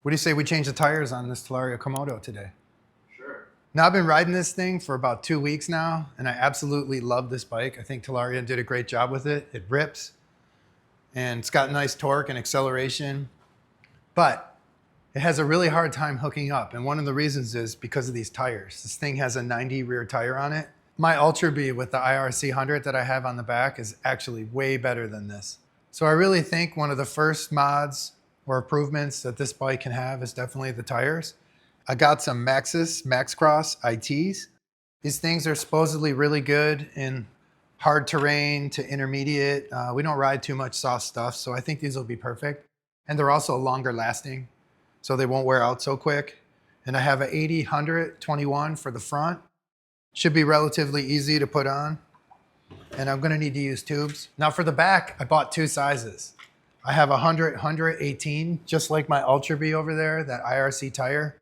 What do you say we change the tires on this Talaria Komodo today? Sure. Now I've been riding this thing for about 2 weeks now, and I absolutely love this bike. I think Talaria did a great job with it. It rips, and it's got nice torque and acceleration, but it has a really hard time hooking up. And one of the reasons is because of these tires. This thing has a 90 rear tire on it. My LIGHTBEE with the IRC 100 that I have on the back is actually way better than this. So I really think one of the first mods or improvements that this bike can have is definitely the tires. I got some MAXXIS MAXXCROSS ITs. These things are supposedly really good in hard terrain to intermediate. We don't ride too much soft stuff, so I think these will be perfect. And they're also longer lasting, so they won't wear out so quick. And I have an 80/100/21 for the front. Should be relatively easy to put on. And I'm gonna need to use tubes. Now for the back, I bought 2 sizes. I have 100/100/18, just like my LIGHTBEE over there, that IRC tire.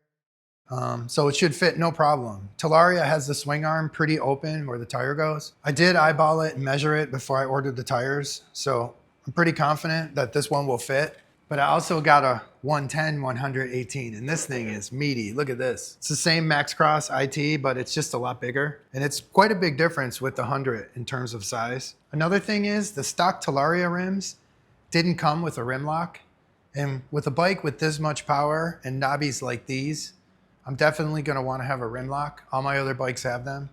So it should fit no problem. Talaria has the swing arm pretty open where the tire goes. I did eyeball it and measure it before I ordered the tires, so I'm pretty confident that this one will fit. But I also got a 110/100/18, and this thing is meaty. Look at this. It's the same MAXXCROSS IT, but it's just a lot bigger. And it's quite a big difference with the 100 in terms of size. Another thing is the stock Talaria rims didn't come with a rim lock. And with a bike with this much power and knobbies like these, I'm definitely gonna wanna have a rim lock. All my other bikes have them.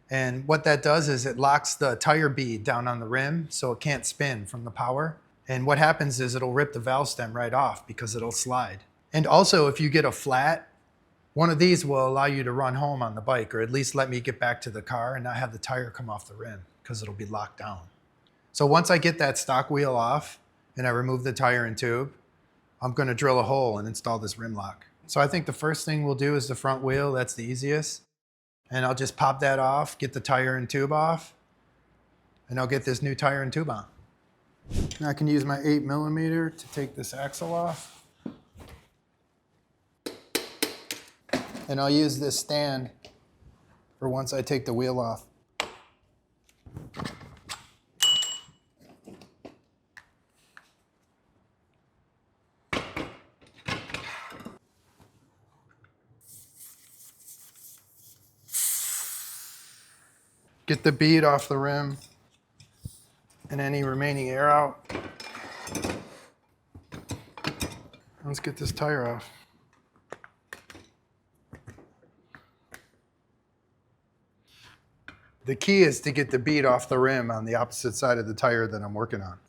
And what that does is it locks the tire bead down on the rim so it can't spin from the power. And what happens is it'll rip the valve stem right off because it'll slide. And also if you get a flat, one of these will allow you to run home on the bike, or at least let me get back to the car and not have the tire come off the rim because it'll be locked down. So once I get that stock wheel off and I remove the tire and tube, I'm gonna drill a hole and install this rim lock. So I think the first thing we'll do is the front wheel. That's the easiest. And I'll just pop that off, get the tire and tube off, and I'll get this new tire and tube on. Now I can use my 8mm to take this axle off. And I'll use this stand for once I take the wheel off. Get the bead off the rim and any remaining air out. Let's get this tire off. The key is to get the bead off the rim on the opposite side of the tire that I'm working on.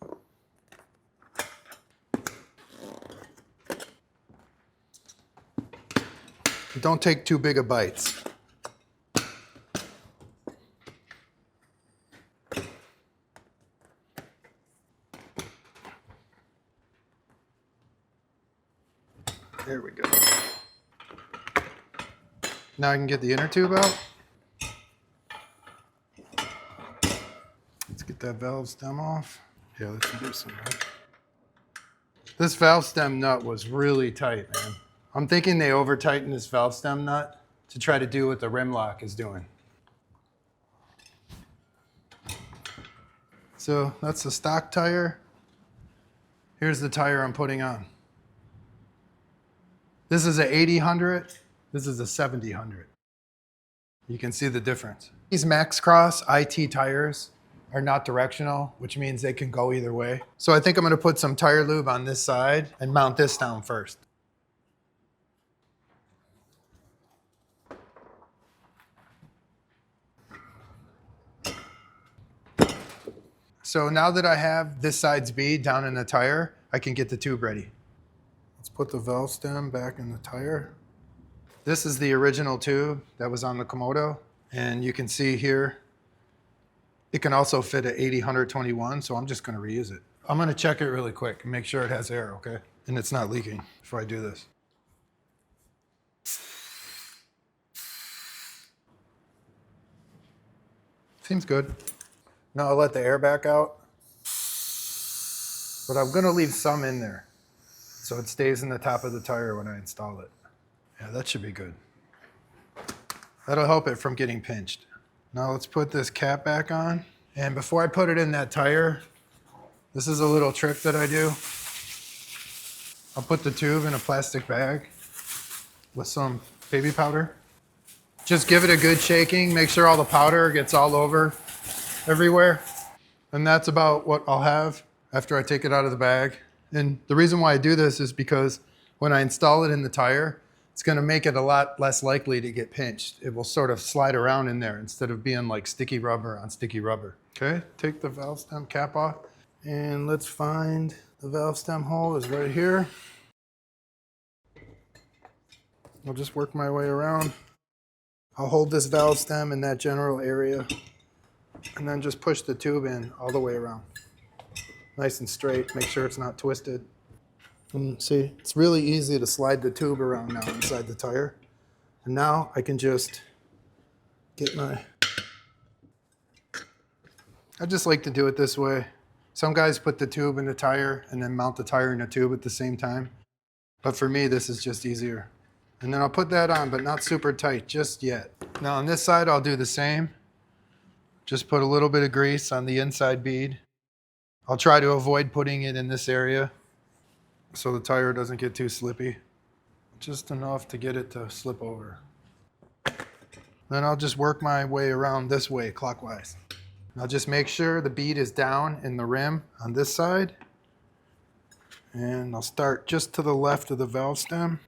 Don't take too big of bites. There we go. Now I can get the inner tube out. Let's get that valve stem off. Yeah, let's do some. This valve stem nut was really tight, man. I'm thinking they over-tightened this valve stem nut to try to do what the rim lock is doing. So that's the stock tire. Here's the tire I'm putting on. This is a 80/100, this is a 70/100. You can see the difference. These MAXXCROSS IT tires are not directional, which means they can go either way. So I think I'm gonna put some tire lube on this side and mount this down first. So now that I have this side's bead down in the tire, I can get the tube ready. Let's put the valve stem back in the tire. This is the original tube that was on the Komodo. And you can see here, it can also fit an 80/100/21, so I'm just gonna reuse it. I'm gonna check it really quick and make sure it has air, okay? And it's not leaking before I do this. Seems good. Now I'll let the air back out. But I'm gonna leave some in there so it stays in the top of the tire when I install it. Yeah, that should be good. That'll help it from getting pinched. Now let's put this cap back on. And before I put it in that tire, this is a little trick that I do. I'll put the tube in a plastic bag with some baby powder. Just give it a good shaking. Make sure all the powder gets all over everywhere. And that's about what I'll have after I take it out of the bag. And the reason why I do this is because when I install it in the tire, it's going to make it a lot less likely to get pinched. It will sort of slide around in there instead of being like sticky rubber on sticky rubber. Okay, take the valve stem cap off and let's find the valve stem hole is right here. I'll just work my way around. I'll hold this valve stem in that general area and then just push the tube in all the way around. Nice and straight, make sure it's not twisted. And see, it's really easy to slide the tube around now inside the tire. And now I can just get my... I just like to do it this way. Some guys put the tube in the tire and then mount the tire in the tube at the same time. But for me, this is just easier. And then I'll put that on, but not super tight just yet. Now on this side, I'll do the same. Just put a little bit of grease on the inside bead. I'll try to avoid putting it in this area so the tire doesn't get too slippy. Just enough to get it to slip over. Then I'll just work my way around this way, clockwise. I'll just make sure the bead is down in the rim on this side. And I'll start just to the left of the valve stem.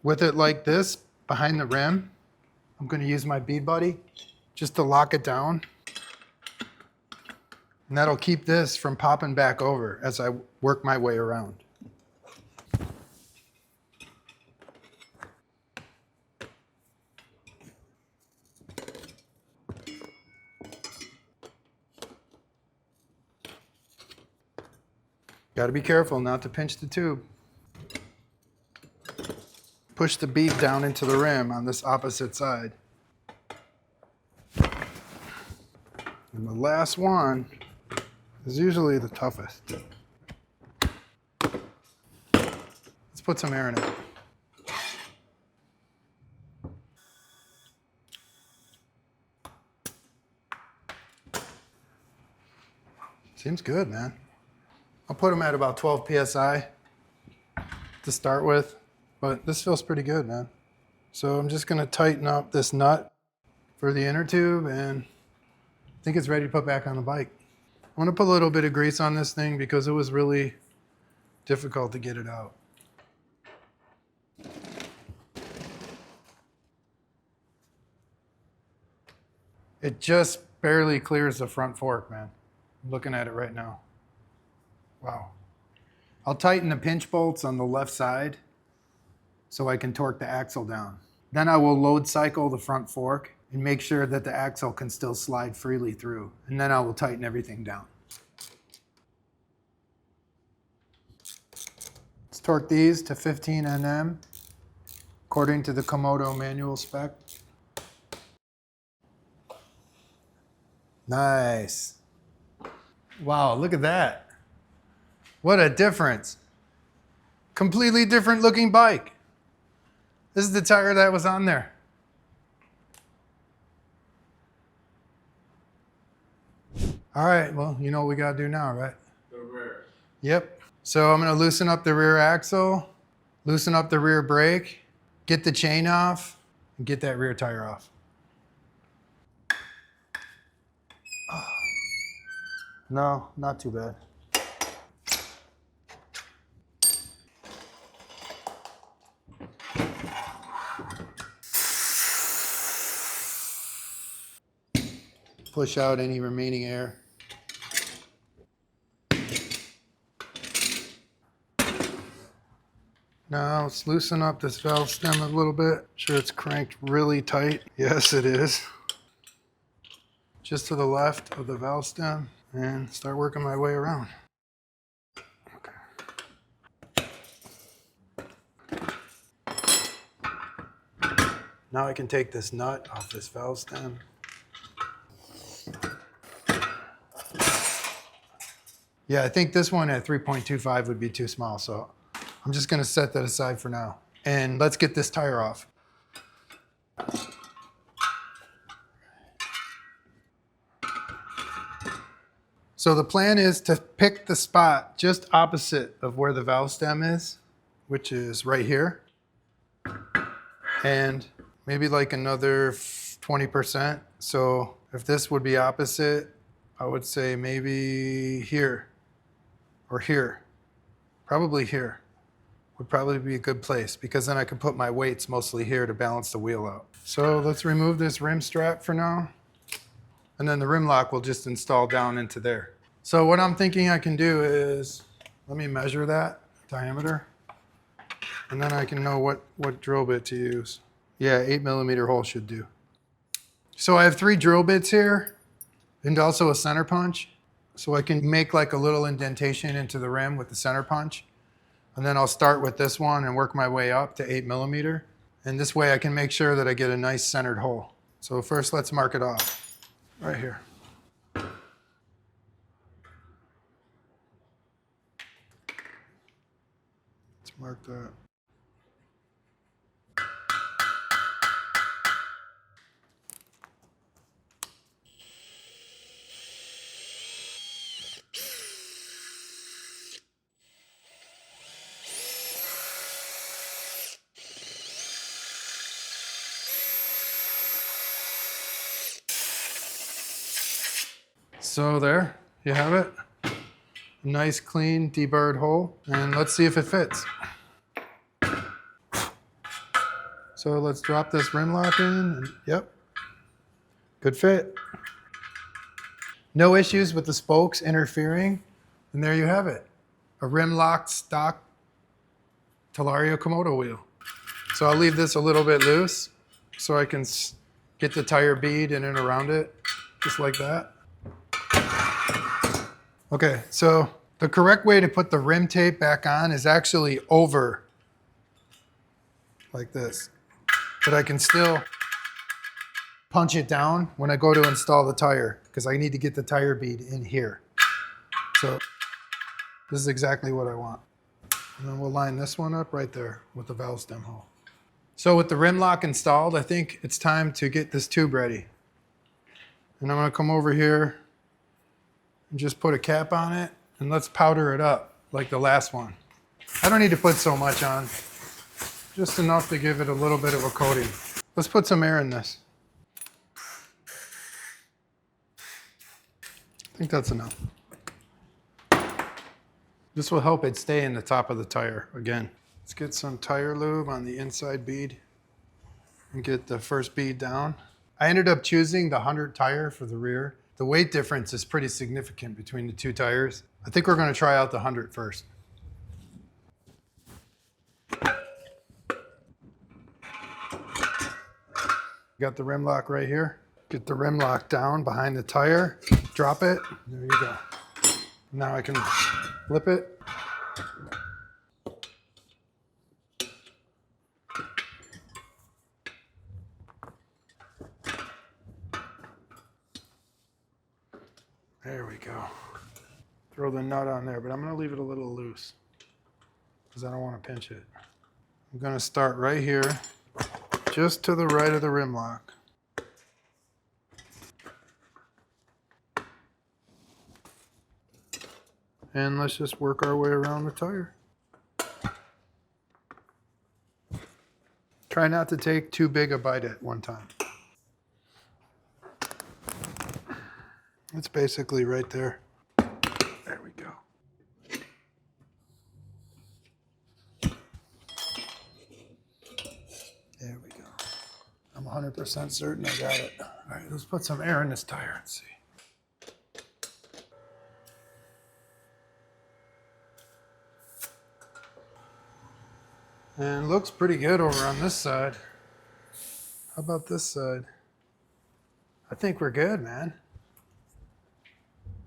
With it like this, behind the rim, I'm going to use my bead buddy just to lock it down. And that'll keep this from popping back over as I work my way around. Got to be careful not to pinch the tube. Push the bead down into the rim on this opposite side. And the last one is usually the toughest. Let's put some air in it. Seems good, man. I'll put them at about 12 PSI to start with, but this feels pretty good, man. So I'm just gonna tighten up this nut for the inner tube and I think it's ready to put back on the bike. I want to put a little bit of grease on this thing because it was really difficult to get it out. It just barely clears the front fork, man. I'm looking at it right now. Wow. I'll tighten the pinch bolts on the left side so I can torque the axle down. Then I will load cycle the front fork and make sure that the axle can still slide freely through. And then I will tighten everything down. Let's torque these to 15 Nm according to the Komodo manual spec. Nice. Wow, look at that. What a difference. Completely different looking bike. This is the tire that was on there. All right, well, you know what we gotta do now, right? Go rear. Yep. So I'm gonna loosen up the rear axle, loosen up the rear brake, get the chain off, and get that rear tire off. Oh. No, not too bad. Push out any remaining air. Now let's loosen up this valve stem a little bit. Make sure it's cranked really tight. Yes, it is. Just to the left of the valve stem and start working my way around. Okay. Now I can take this nut off this valve stem. Yeah, I think this one at 3.25 would be too small, so I'm just gonna set that aside for now. And let's get this tire off. So the plan is to pick the spot just opposite of where the valve stem is, which is right here. And maybe like another 20%. So if this would be opposite, I would say maybe here or here. Probably here would probably be a good place because then I can put my weights mostly here to balance the wheel out. So let's remove this rim strap for now. And then the rim lock will just install down into there. So what I'm thinking I can do is, let me measure that diameter. And then I can know what drill bit to use. Yeah, 8mm hole should do. So I have 3 drill bits here and also a center punch. So I can make like a little indentation into the rim with the center punch. And then I'll start with this one and work my way up to 8mm. And this way I can make sure that I get a nice centered hole. So first let's mark it off right here. Let's mark that. So there, you have it. Nice, clean, deburred hole. And let's see if it fits. So let's drop this rim lock in. And, yep, good fit. No issues with the spokes interfering. And there you have it. A rim locked stock Talaria Komodo wheel. So I'll leave this a little bit loose so I can get the tire bead in and around it, just like that. Okay, so the correct way to put the rim tape back on is actually over, like this. But I can still punch it down when I go to install the tire because I need to get the tire bead in here. So this is exactly what I want. And then we'll line this one up right there with the valve stem hole. So with the rim lock installed, I think it's time to get this tube ready. And I'm gonna come over here and just put a cap on it and let's powder it up like the last one. I don't need to put so much on, just enough to give it a little bit of a coating. Let's put some air in this. I think that's enough. This will help it stay in the top of the tire again. Let's get some tire lube on the inside bead and get the first bead down. I ended up choosing the 100 tire for the rear. The weight difference is pretty significant between the 2 tires. I think we're going to try out the 100 first. Got the rim lock right here. Get the rim lock down behind the tire. Drop it. There you go. Now I can flip it. There we go. Throw the nut on there, but I'm going to leave it a little loose because I don't want to pinch it. I'm going to start right here, just to the right of the rim lock. And let's just work our way around the tire. Try not to take too big a bite at one time. It's basically right there. There we go. There we go. I'm 100% certain I got it. All right, let's put some air in this tire and see. And looks pretty good over on this side. How about this side? I think we're good, man.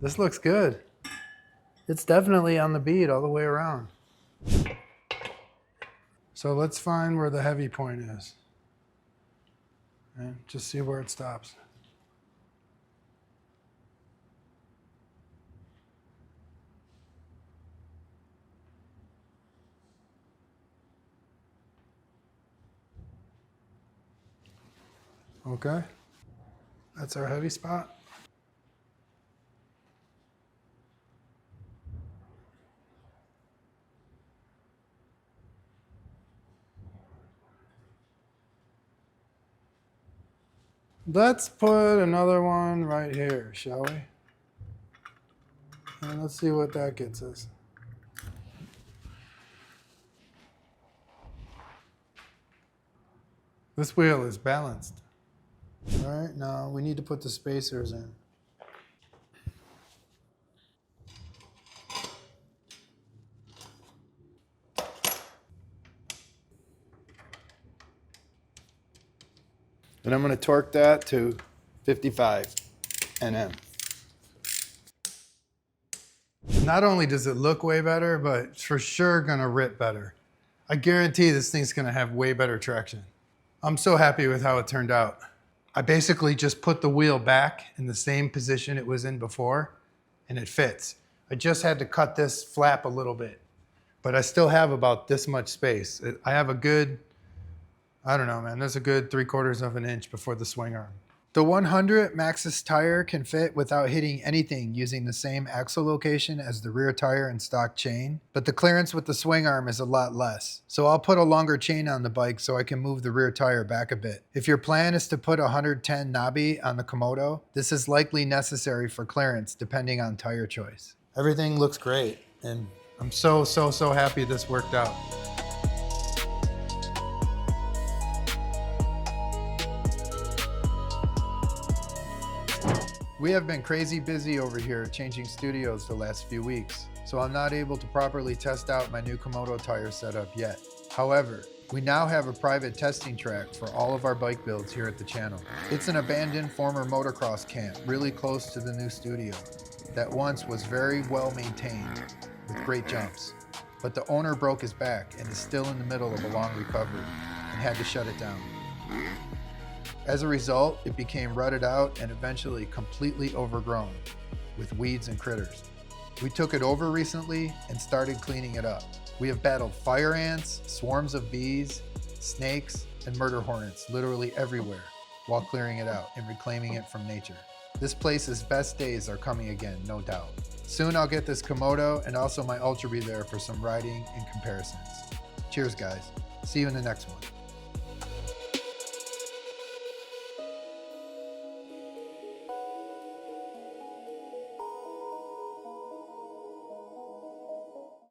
This looks good. It's definitely on the bead all the way around. So let's find where the heavy point is. And just see where it stops. Okay, that's our heavy spot. Let's put another one right here, shall we? And let's see what that gets us. This wheel is balanced. All right, now we need to put the spacers in. And I'm going to torque that to 55 Nm. Not only does it look way better, but it's for sure going to rip better. I guarantee this thing's going to have way better traction. I'm so happy with how it turned out. I basically just put the wheel back in the same position it was in before, and it fits. I just had to cut this flap a little bit, but I still have about this much space. I have a good, I don't know, man, there's a good 3/4 of an inch before the swing arm. The 100 MAXXIS tire can fit without hitting anything using the same axle location as the rear tire and stock chain, but the clearance with the swing arm is a lot less. So I'll put a longer chain on the bike so I can move the rear tire back a bit. If your plan is to put a 110 knobby on the Komodo, this is likely necessary for clearance depending on tire choice. Everything looks great, and I'm so happy this worked out. We have been crazy busy over here changing studios the last few weeks, so I'm not able to properly test out my new Komodo tire setup yet. However, we now have a private testing track for all of our bike builds here at the channel. It's an abandoned former motocross camp really close to the new studio that once was very well maintained with great jumps. But the owner broke his back and is still in the middle of a long recovery and had to shut it down. As a result, it became rutted out and eventually completely overgrown with weeds and critters. We took it over recently and started cleaning it up. We have battled fire ants, swarms of bees, snakes, and murder hornets literally everywhere while clearing it out and reclaiming it from nature. This place's best days are coming again, no doubt. Soon I'll get this Komodo and also my UltraBee there for some riding and comparisons. Cheers, guys. See you in the next one.